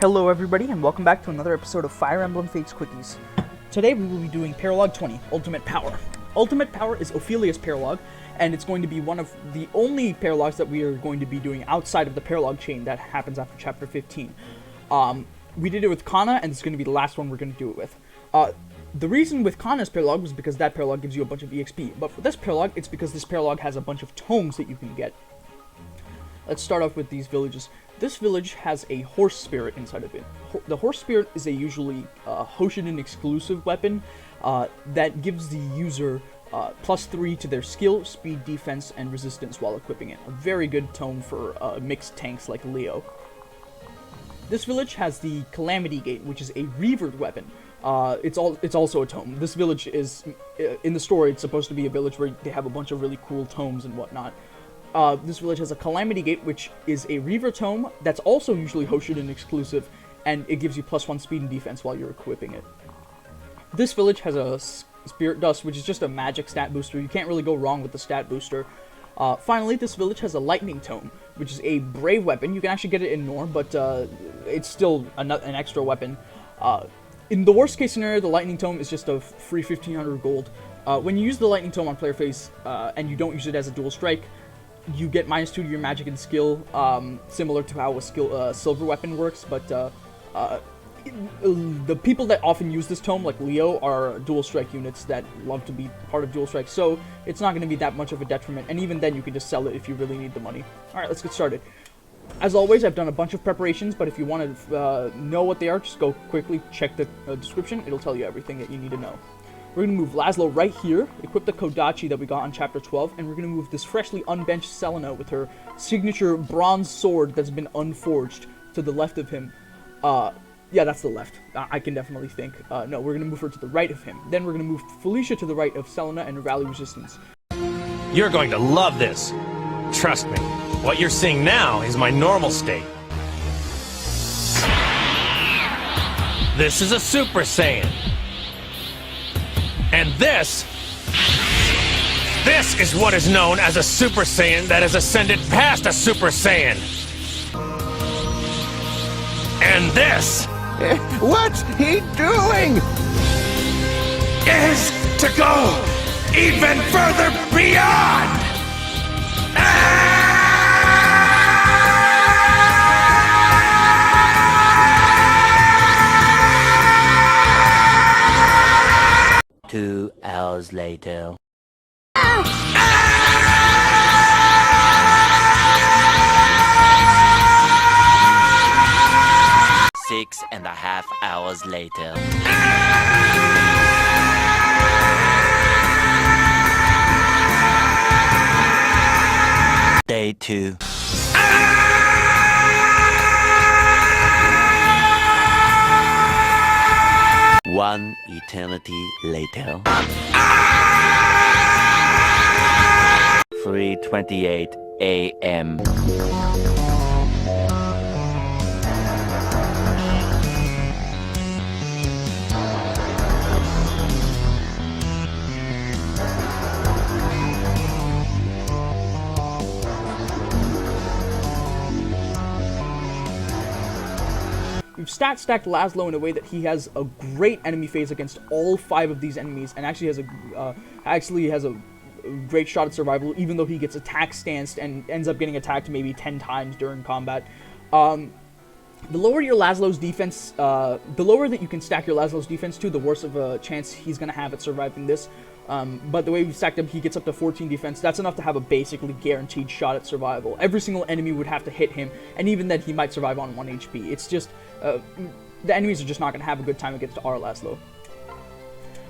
Hello everybody and welcome back to another episode of Fire Emblem Fates Quickies. Today we will be doing Paralogue 20, Ultimate Power. Ultimate Power is Ophelia's Paralogue, and it's going to be one of the only Paralogues that we are going to be doing outside of the Paralogue chain that happens after Chapter 15. We did it with Kana, and it's going to be the last one we're going to do it with. The reason with Kana's Paralogue was because that Paralogue gives you a bunch of EXP, but for this Paralogue, it's because this Paralogue has a bunch of tomes that you can get. Let's start off with these villages. This village has a horse spirit inside of it. The horse spirit is a usually Hoshiden exclusive weapon that gives the user +3 to their skill, speed, defense, and resistance while equipping it. A very good tome for mixed tanks like Leo. This village has the Calamity Gate, which is a revered weapon. It's also a tome. This village is, in the story, it's supposed to be a village where they have a bunch of really cool tomes and whatnot. This village has a Calamity Gate, which is a Reaver tome that's also usually Hoshiden exclusive, and it gives you +1 speed and defense while you're equipping it. This village has a Spirit Dust, which is just a magic stat booster. You can't really go wrong with the stat booster. Finally, this village has a Lightning Tome, which is a brave weapon. You can actually get it in Norm, but it's still an extra weapon. In the worst case scenario, the Lightning Tome is just a free 1500 gold. When you use the Lightning Tome on player phase, and you don't use it as a dual strike, you get -2 to your magic and skill, similar to how a silver weapon works, but the people that often use this tome, like Leo, are dual strike units that love to be part of dual strike, so it's not going to be that much of a detriment, and even then you can just sell it if you really need the money. Alright, let's get started. As always, I've done a bunch of preparations, but if you want to know what they are, just go quickly check the description. It'll tell you everything that you need to know. We're going to move Laslow right here, equip the Kodachi that we got on Chapter 12, and we're going to move this freshly unbenched Selena with her signature bronze sword that's been unforged to the left of him. Yeah, that's the left. I can definitely think. No, we're going to move her to the right of him. Then we're going to move Felicia to the right of Selena and rally resistance. You're going to love this. Trust me. What you're seeing now is my normal state. This is a Super Saiyan. And this is what is known as a Super Saiyan that has ascended past a Super Saiyan. And this... What's he doing? ...is to go even further beyond! Ah! 2 hours later. 6.5 hours later. Day 2. One eternity later. 3:28 a.m. We've stacked Laslow in a way that he has a great enemy phase against all 5 of these enemies, and actually has a great shot at survival, even though he gets attack stanced and ends up getting attacked maybe 10 times during combat. The lower your Laslow's defense, the lower that you can stack your Laslow's defense to, the worse of a chance he's going to have at surviving this. But the way we stacked him, he gets up to 14 defense. That's enough to have a basically guaranteed shot at survival. Every single enemy would have to hit him, and even then he might survive on 1 HP. It's just, the enemies are just not going to have a good time against our Laslow.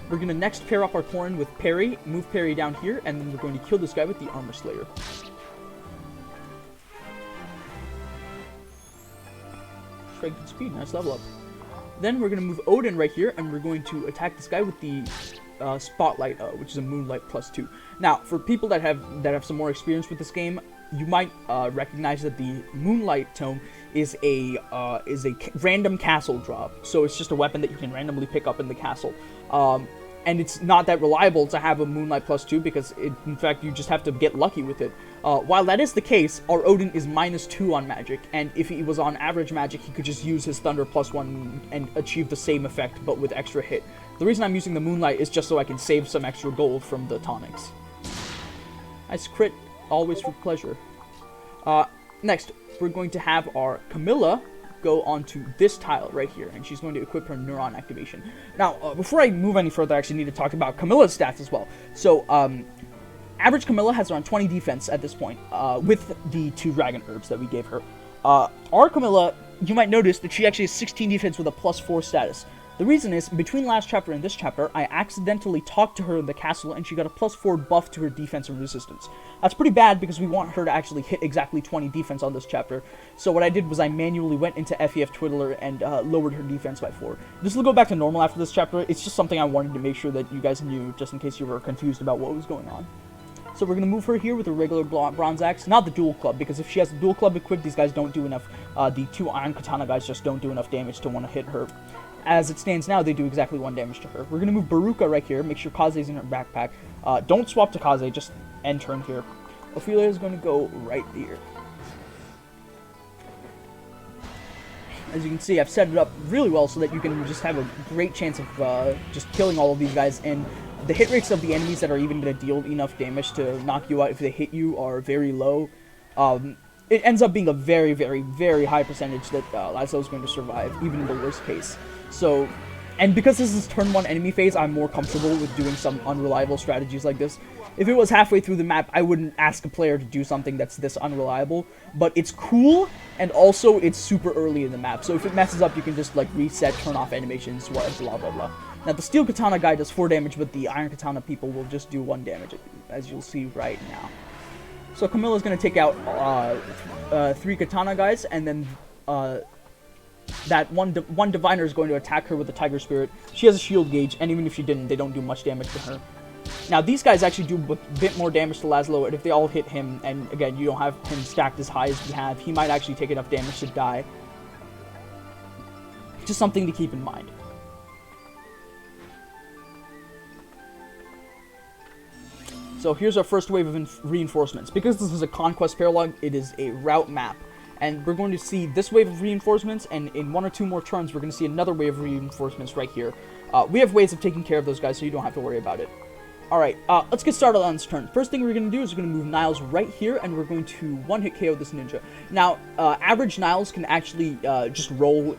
We're going to next pair up our Corrin with Peri, move Peri down here, and then we're going to kill this guy with the Armor Slayer. Strength and speed, nice level up. Then we're going to move Odin right here, and we're going to attack this guy with the Spotlight, which is a Moonlight +2. Now, for people that have some more experience with this game, you might recognize that the Moonlight Tome is a random castle drop. So it's just a weapon that you can randomly pick up in the castle. And it's not that reliable to have a Moonlight +2 because, in fact, you just have to get lucky with it. While that is the case, our Odin is -2 on magic, and if he was on average magic, he could just use his Thunder +1 and achieve the same effect, but with extra hit. The reason I'm using the Moonlight is just so I can save some extra gold from the tonics. Nice crit, always for pleasure. Next, we're going to have our Camilla go onto this tile right here, and she's going to equip her Neuron activation. Now, before I move any further, I actually need to talk about Camilla's stats as well. So, average Camilla has around 20 defense at this point, with the 2 Dragon Herbs that we gave her. Our Camilla, you might notice that she actually has 16 defense with a +4 status. The reason is, between last chapter and this chapter, I accidentally talked to her in the castle, and she got a +4 buff to her defense and resistance. That's pretty bad, because we want her to actually hit exactly 20 defense on this chapter. So what I did was I manually went into FEF Twiddler and lowered her defense by 4. This will go back to normal after this chapter. It's just something I wanted to make sure that you guys knew, just in case you were confused about what was going on. So we're going to move her here with a regular bronze axe, not the dual club, because if she has the dual club equipped, these guys don't do enough. The 2 iron katana guys just don't do enough damage to want to hit her. As it stands now, they do exactly 1 damage to her. We're going to move Baruka right here, make sure Kaze's in her backpack. Don't swap to Kaze, just end turn here. Ophelia is going to go right here. As you can see, I've set it up really well so that you can just have a great chance of just killing all of these guys, and the hit rates of the enemies that are even going to deal enough damage to knock you out if they hit you are very low. It ends up being a very, very, very high percentage that Laslow is going to survive, even in the worst case. So, and because this is turn 1 enemy phase, I'm more comfortable with doing some unreliable strategies like this. If it was halfway through the map, I wouldn't ask a player to do something that's this unreliable, but it's cool, and also it's super early in the map, so if it messes up, you can just, like, reset, turn off animations, blah, blah, blah. Now, the Steel Katana guy does 4 damage, but the Iron Katana people will just do 1 damage, as you'll see right now. So Camilla's going to take out 3 Katana guys, and then that one Diviner is going to attack her with the Tiger Spirit. She has a shield gauge, and even if she didn't, they don't do much damage to her. Now, these guys actually do a bit more damage to Laslow, and if they all hit him, and again, you don't have him stacked as high as we have, he might actually take enough damage to die. Just something to keep in mind. So here's our first wave of reinforcements. Because this is a Conquest Paralogue, it is a route map. And we're going to see this wave of reinforcements, and in 1 or 2 more turns, we're going to see another wave of reinforcements right here. We have ways of taking care of those guys, so you don't have to worry about it. Alright, let's get started on this turn. First thing we're going to do is we're going to move Niles right here, and we're going to one-hit KO this ninja. Now, average Niles can actually just roll,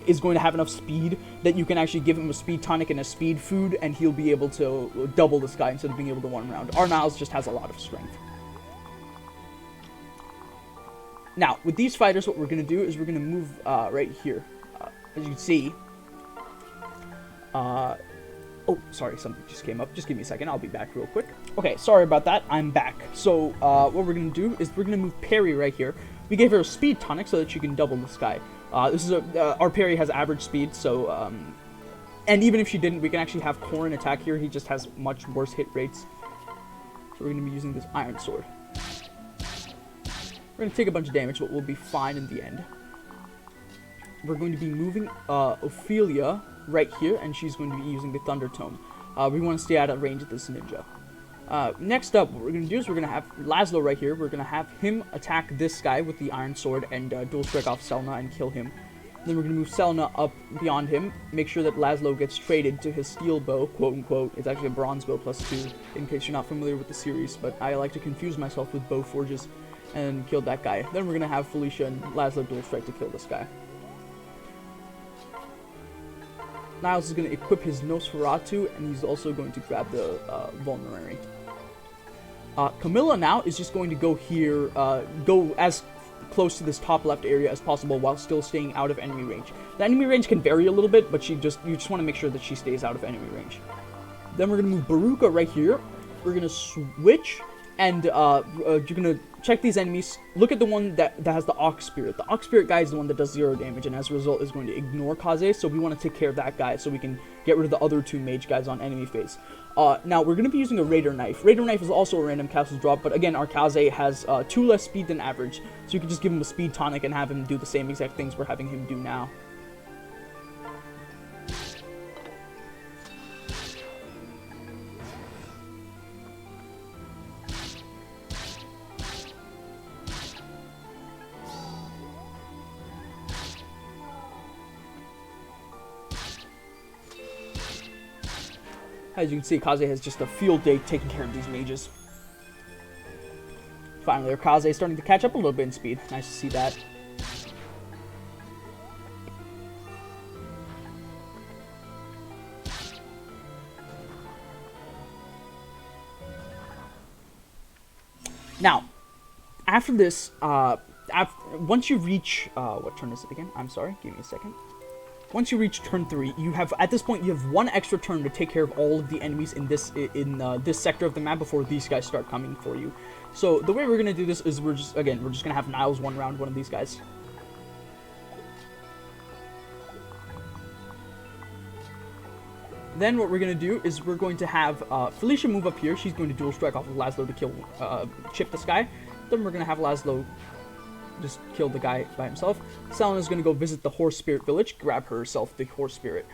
is going to have enough speed that you can actually give him a speed tonic and a speed food, and he'll be able to double this guy instead of being able to one round. Our Niles just has a lot of strength. Now, with these fighters, what we're going to do is we're going to move right here. As you can see, oh, sorry, something just came up. Just give me a second. I'll be back real quick. Okay, sorry about that. I'm back. So, what we're going to do is we're going to move Peri right here. We gave her a speed tonic so that she can double this guy. This is our Peri has average speed, so, and even if she didn't, we can actually have Corrin attack here. He just has much worse hit rates. So we're going to be using this Iron Sword. We're going to take a bunch of damage, but we'll be fine in the end. We're going to be moving Ophelia right here, and she's going to be using the Thunder Tome. We want to stay out of range of this ninja. Next up, what we're going to do is we're going to have Laslow right here. We're going to have him attack this guy with the Iron Sword and dual strike off Selena and kill him. Then we're going to move Selena up beyond him, make sure that Laslow gets traded to his steel bow, quote-unquote. It's actually a bronze bow +2, in case you're not familiar with the series, but I like to confuse myself with bow forges, and kill that guy. Then we're going to have Felicia and Laslow dual strike to kill this guy. Niles is going to equip his Nosferatu, and he's also going to grab the Vulnerary. Camilla now is just going to go here, go as close to this top left area as possible while still staying out of enemy range. The enemy range can vary a little bit, but you just want to make sure that she stays out of enemy range. Then we're going to move Baruka right here. We're going to switch, and you're going to check these enemies. Look at the one that has the Ox Spirit. The Ox Spirit guy is the one that does 0 damage, and as a result is going to ignore Kaze, so we want to take care of that guy so we can get rid of the other 2 mage guys on enemy phase. Now, we're going to be using a Raider Knife. Raider Knife is also a random castles drop, but again, our Kaze has 2 less speed than average, so you can just give him a speed tonic and have him do the same exact things we're having him do now. As you can see, Kaze has just a field day taking care of these mages. Finally, our Kaze is starting to catch up a little bit in speed. Nice to see that. Now, after this, once you reach, what turn is it again? I'm sorry, give me a second. Once you reach turn 3, you have, at this point, you have 1 extra turn to take care of all of the enemies in this sector of the map before these guys start coming for you. So the way we're gonna do this is we're just gonna have Niles one round one of these guys. Then what we're going to do is we're going to have Felicia move up here. She's going to dual strike off of Laslow to kill, chip this guy. Then we're going to have Laslow just kill the guy by himself. Selena's going to go visit the Horse Spirit village, grab herself the Horse Spirit.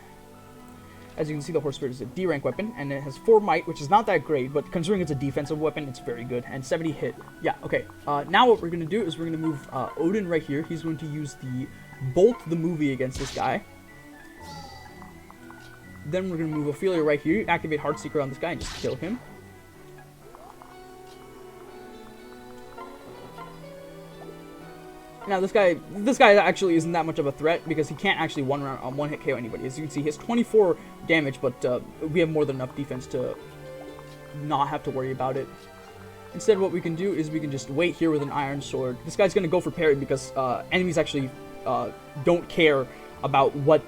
As you can see, the Horse Spirit is a D rank weapon, and it has 4 might, which is not that great, but considering it's a defensive weapon, it's very good. And 70 hit. Yeah, okay. Now what we're going to do is we're going to move Odin right here. He's going to use the Bolt the movie against this guy. Then we're going to move Ophelia right here, activate Heartseeker on this guy, and just kill him. Now this guy actually isn't that much of a threat because he can't actually one-hit KO anybody. As you can see, he has 24 damage, but we have more than enough defense to not have to worry about it. Instead, what we can do is we can just wait here with an Iron Sword. This guy's going to go for parry because enemies actually don't care about what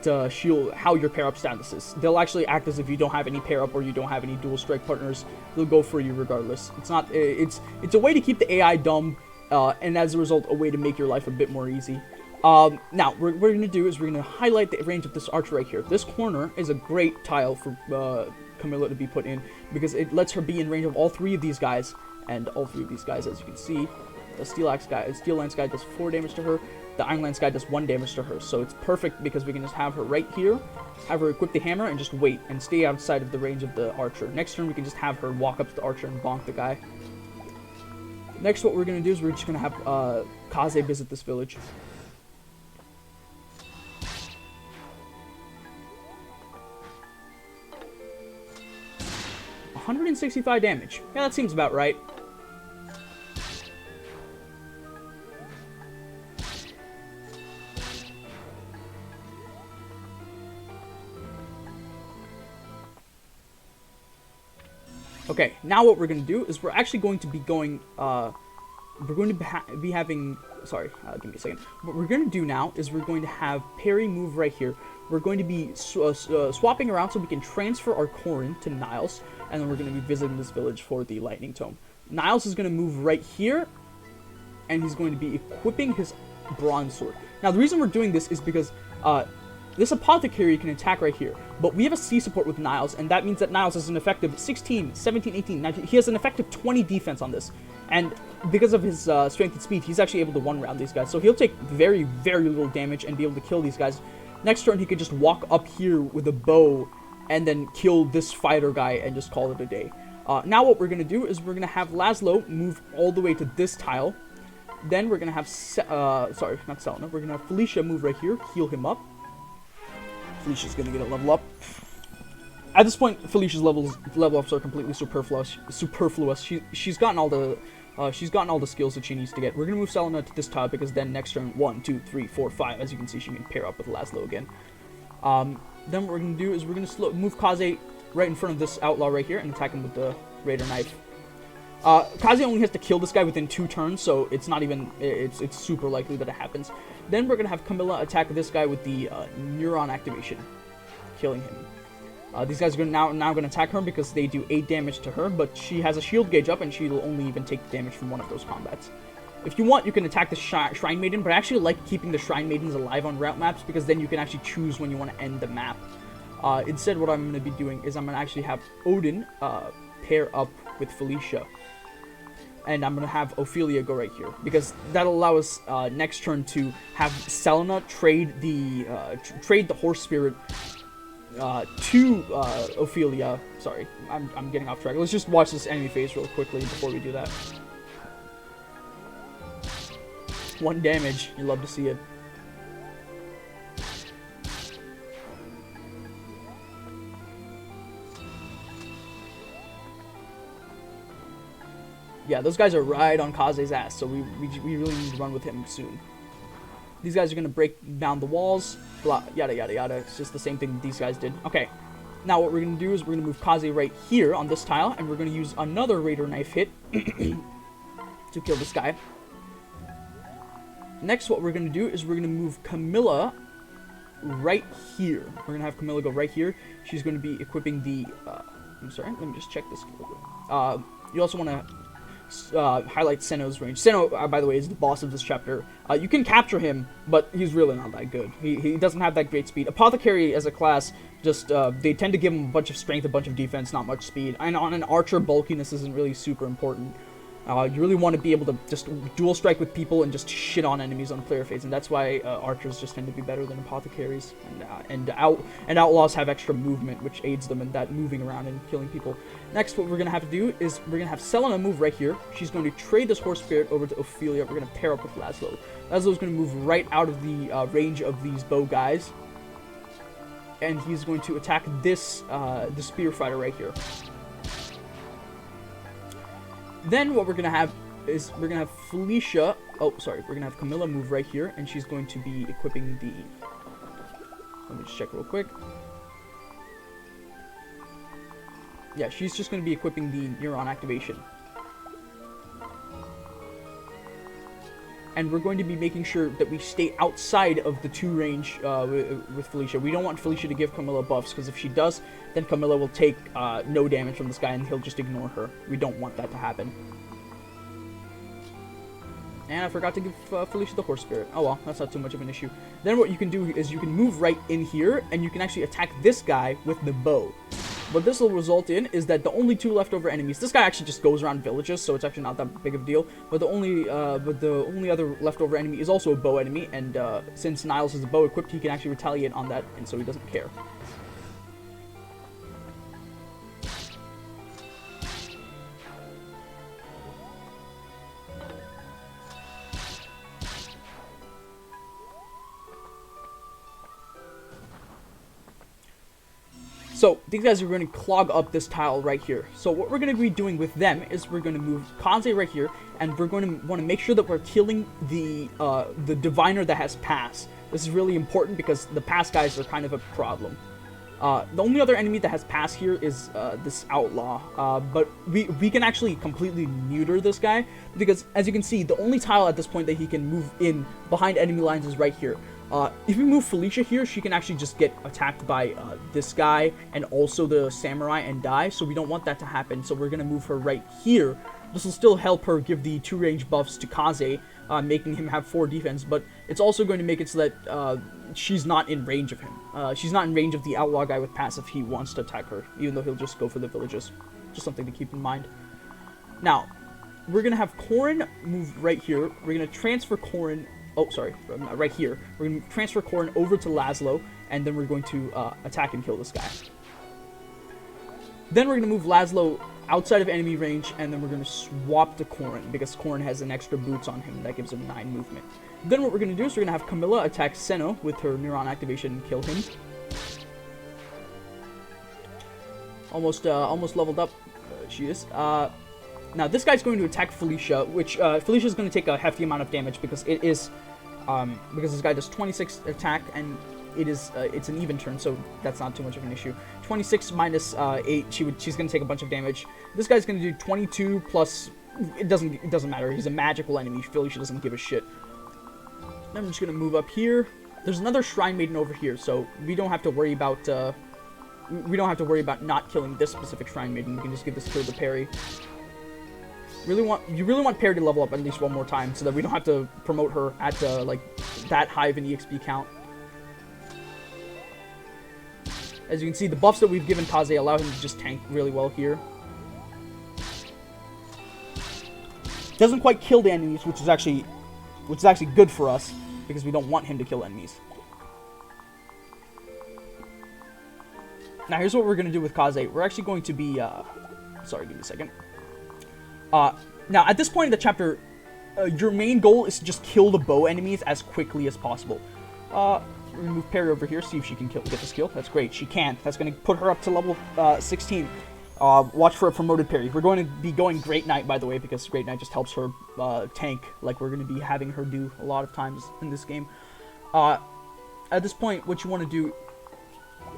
how your pair up status is. They'll actually act as if you don't have any pair up or you don't have any dual strike partners. They'll go for you regardless. It's not. It's a way to keep the AI dumb, and as a result, a way to make your life a bit more easy. Now, what we're going to do is we're going to highlight the range of this archer right here. This corner is a great tile for Camilla to be put in because it lets her be in range of all 3 of these guys, and all 3 of these guys, as you can see, the Steel Lance guy does 4 damage to her. The Iron Lance guy does 1 damage to her, so it's perfect because we can just have her right here, have her equip the hammer, and just wait and stay outside of the range of the archer. Next turn, we can just have her walk up to the archer and bonk the guy. Next, what we're going to do is we're just going to have Kaze visit this village. $165 damage. Yeah, that seems about right. Okay, now what we're going to do is we're actually going to be going, we're going to be having, sorry, give me a second. What we're going to do now is we're going to have Peri move right here. We're going to be swapping around so we can transfer our Corrin to Niles, and then we're going to be visiting this village for the Lightning Tome. Niles is going to move right here, and he's going to be equipping his Bronze Sword. Now, the reason we're doing this is because, this Apothecary can attack right here, but we have a C support with Niles, and that means that Niles has an effective 16, 17, 18, 19. He has an effective 20 defense on this, and because of his strength and speed, he's actually able to one-round these guys, so he'll take very, very little damage and be able to kill these guys. Next turn, he could just walk up here with a bow and then kill this fighter guy and just call it a day. Now what we're going to do is we're going to have Laslow move all the way to this tile. Then we're going to have, sorry, not Selena, we're going to have Felicia move right here, heal him up. Felicia's gonna get a level up. At this point, Felicia's level ups are completely superfluous. She's gotten all the skills that she needs to get. We're gonna move Selena to this tile because then next turn 1, 2, 3, 4, 5. As you can see, she can pair up with Laslow again. Then what we're gonna do is we're gonna move Kaze right in front of this outlaw right here and attack him with the Raider Knife. Kaze only has to kill this guy within 2 turns, so it's not even, it's super likely that it happens. Then we're going to have Camilla attack this guy with the Neuron Activation, killing him. These guys are now going to attack her because they do 8 damage to her, but she has a shield gauge up and she'll only even take damage from one of those combats. If you want, you can attack the Shrine Maiden, but I actually like keeping the Shrine Maidens alive on route maps because then you can actually choose when you want to end the map. Instead, what I'm going to be doing is I'm going to actually have Odin pair up with Felicia. And I'm going to have Ophelia go right here, because that'll allow us next turn to have Selena trade the Horse Spirit to Ophelia. Sorry, I'm getting off track. Let's just watch this enemy phase real quickly before we do that. 1 damage. You love to see it. Yeah, those guys are right on Kaze's ass, so we really need to run with him soon. These guys are going to break down the walls, blah, yada, yada, yada. It's just the same thing that these guys did. Okay, now what we're going to do is we're going to move Kaze right here on this tile, and we're going to use another Raider Knife hit to kill this guy. Next, what we're going to do is we're going to move Camilla right here. We're going to have Camilla go right here. She's going to be equipping the... I'm sorry, let me just check this real quick. You also want to highlight Senno's range. Senno, by the way, is the boss of this chapter. You can capture him, but he's really not that good. He doesn't have that great speed. Apothecary as a class, just they tend to give him a bunch of strength, a bunch of defense, not much speed. And on an archer, bulkiness isn't really super important. You really want to be able to just dual strike with people and just shit on enemies on player phase, and that's why archers just tend to be better than apothecaries. And outlaws have extra movement, which aids them in that moving around and killing people. Next, what we're gonna have to do is we're gonna have Selena move right here. She's going to trade this horse spirit over to Ophelia. We're gonna pair up with Laslow. Laslow's gonna move right out of the range of these bow guys, and he's going to attack this the spear fighter right here. Then what we're going to have is we're going to have Felicia... Oh, sorry. We're going to have Camilla move right here, and she's going to be equipping the... Let me just check real quick. Yeah, she's just going to be equipping the neuron activation. And we're going to be making sure that we stay outside of the 2 range with Felicia. We don't want Felicia to give Camilla buffs, because if she does, then Camilla will take no damage from this guy, and he'll just ignore her. We don't want that to happen. And I forgot to give Felicia the horse spirit. Oh well, that's not too much of an issue. Then what you can do is you can move right in here, and you can actually attack this guy with the bow. What this will result in is that the only 2 leftover enemies... This guy actually just goes around villages, so it's actually not that big of a deal. But the only other leftover enemy is also a bow enemy, and since Niles has a bow equipped, he can actually retaliate on that, and so he doesn't care. So, these guys are going to clog up this tile right here. So what we're going to be doing with them is we're going to move Kaze right here, and we're going to want to make sure that we're killing the diviner that has pass. This is really important because the pass guys are kind of a problem. The only other enemy that has pass here is this outlaw, but we can actually completely neuter this guy, because as you can see, the only tile at this point that he can move in behind enemy lines is right here. If we move Felicia here, she can actually just get attacked by this guy and also the samurai and die, so we don't want that to happen, so we're going to move her right here. This will still help her give the 2 range buffs to Kaze, making him have 4 defense, but it's also going to make it so that she's not in range of him. She's not in range of the outlaw guy with passive if he wants to attack her, even though he'll just go for the villages. Just something to keep in mind. Now, we're going to have Corrin move right here. We're going to transfer Corrin... Oh, sorry, right here. We're going to transfer Corrin over to Laslow, and then we're going to attack and kill this guy. Then we're going to move Laslow outside of enemy range, and then we're going to swap to Corrin, because Corrin has an extra boots on him that gives him 9 movement. Then what we're going to do is we're going to have Camilla attack Senno with her neuron activation and kill him. Almost leveled up. She is. Now this guy's going to attack Felicia, which Felicia is going to take a hefty amount of damage because it is because this guy does 26 attack and it's an even turn, so that's not too much of an issue. 26 minus 8, she's going to take a bunch of damage. This guy's going to do 22 plus. It doesn't matter. He's a magical enemy. Felicia doesn't give a shit. I'm just going to move up here. There's another Shrine Maiden over here, so we don't have to worry about not killing this specific Shrine Maiden. We can just give this kill to Peri. You really want Peri to level up at least 1 more time, so that we don't have to promote her at like that high of an EXP count. As you can see, the buffs that we've given Kaze allow him to just tank really well here. Doesn't quite kill the enemies, which is actually good for us, because we don't want him to kill enemies. Now here's what we're going to do with Kaze. We're actually going to be, sorry, give me a second. Now at this point in the chapter, your main goal is to just kill the bow enemies as quickly as possible. We're going to move Peri over here, see if she can get this kill. That's great, she can. That's going to put her up to level 16. Watch for a promoted Peri. We're going to be going Great Knight, by the way, because Great Knight just helps her tank, like we're going to be having her do a lot of times in this game. At this point, what you want to do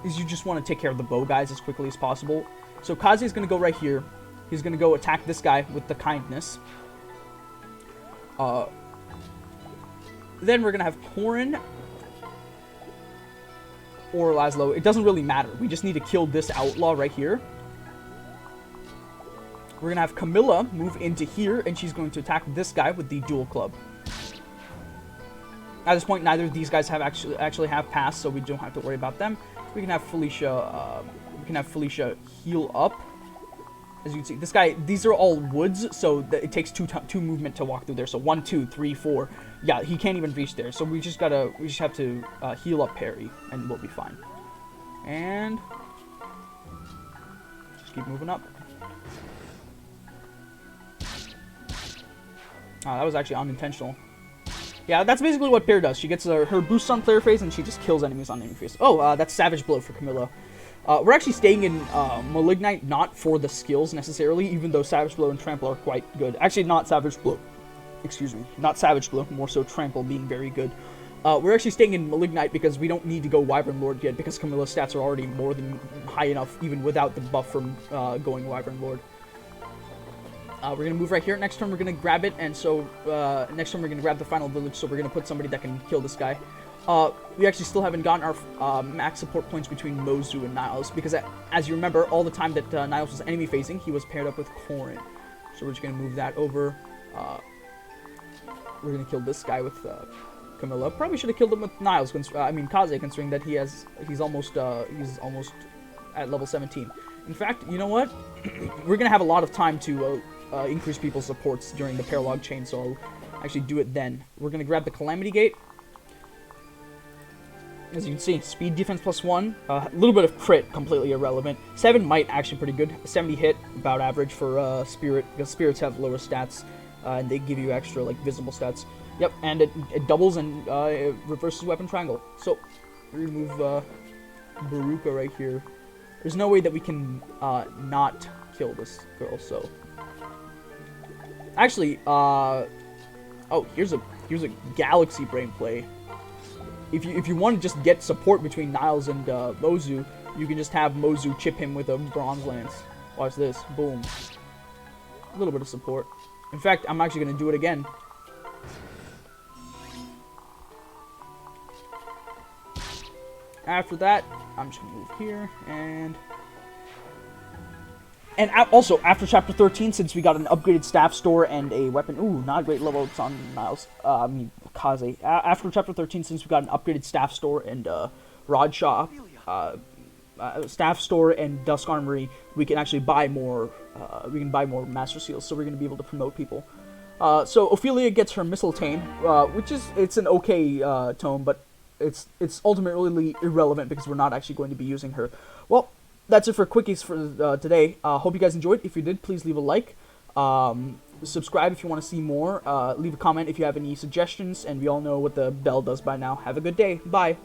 is you just want to take care of the bow guys as quickly as possible. So Kaze is going to go right here. He's going to go attack this guy with the kindness. Then we're going to have Corrin or Laslow. It doesn't really matter. We just need to kill this outlaw right here. We're going to have Camilla move into here, and she's going to attack this guy with the dual club. At this point, neither of these guys have actually have passed, so we don't have to worry about them. We can have Felicia. Heal up. As you can see, this guy. These are all woods, so it takes two movement to walk through there. So 1, 2, 3, 4. Yeah, he can't even reach there. So we just have to heal up Peri, and we'll be fine. And just keep moving up. Oh, that was actually unintentional. Yeah, that's basically what Peri does. She gets her boosts on player phase, and she just kills enemies on enemy phase. Oh, that's Savage Blow for Camilla. We're actually staying in Malignite, not for the skills necessarily, even though Savage Blow and Trample are quite good. Actually, not Savage Blow. Excuse me. Not Savage Blow, more so Trample being very good. We're actually staying in Malignite because we don't need to go Wyvern Lord yet, because Camilla's stats are already more than high enough, even without the buff from going Wyvern Lord. We're going to move right here. Next turn, we're going to grab it, and so next turn, we're going to grab the final village, so we're going to put somebody that can kill this guy. We actually still haven't gotten our max support points between Mozu and Niles, because as you remember, all the time that Niles was enemy facing, he was paired up with Corrin. So we're just going to move that over. We're going to kill this guy with Camilla. Probably should have killed him with Niles, Kaze, considering that he's almost at level 17. In fact, you know what? We're going to have a lot of time to increase people's supports during the Paralogue chain, so I'll actually do it then. We're going to grab the Calamity Gate. As you can see, speed defense +1, a little bit of crit, completely irrelevant. 7 might actually pretty good. 70 hit, about average for spirit, because spirits have lower stats, and they give you extra like visible stats. Yep, and it doubles and it reverses weapon triangle. So we remove Baruka right here. There's no way that we can not kill this girl. So actually, oh, here's a Galaxy Brain play. If you want to just get support between Niles and Mozu, you can just have Mozu chip him with a Bronze Lance. Watch this. Boom. A little bit of support. In fact, I'm actually going to do it again. After that, I'm just going to move here, and also, after Chapter 13, since we got an upgraded staff store and a weapon... Ooh, not a great level. It's on Niles. Kaze. After Chapter 13, since we got an upgraded staff store and Rod Shop, staff store and Dusk Armory, we can actually buy more. We can buy more Master Seals, so we're going to be able to promote people. So Ophelia gets her Mistletoe, which it's an okay tome, but it's ultimately irrelevant because we're not actually going to be using her. Well, that's it for Quickies for today. Hope you guys enjoyed. If you did, please leave a like. Subscribe if you want to see more. Leave a comment if you have any suggestions, and we all know what the bell does by now. Have a good day. Bye.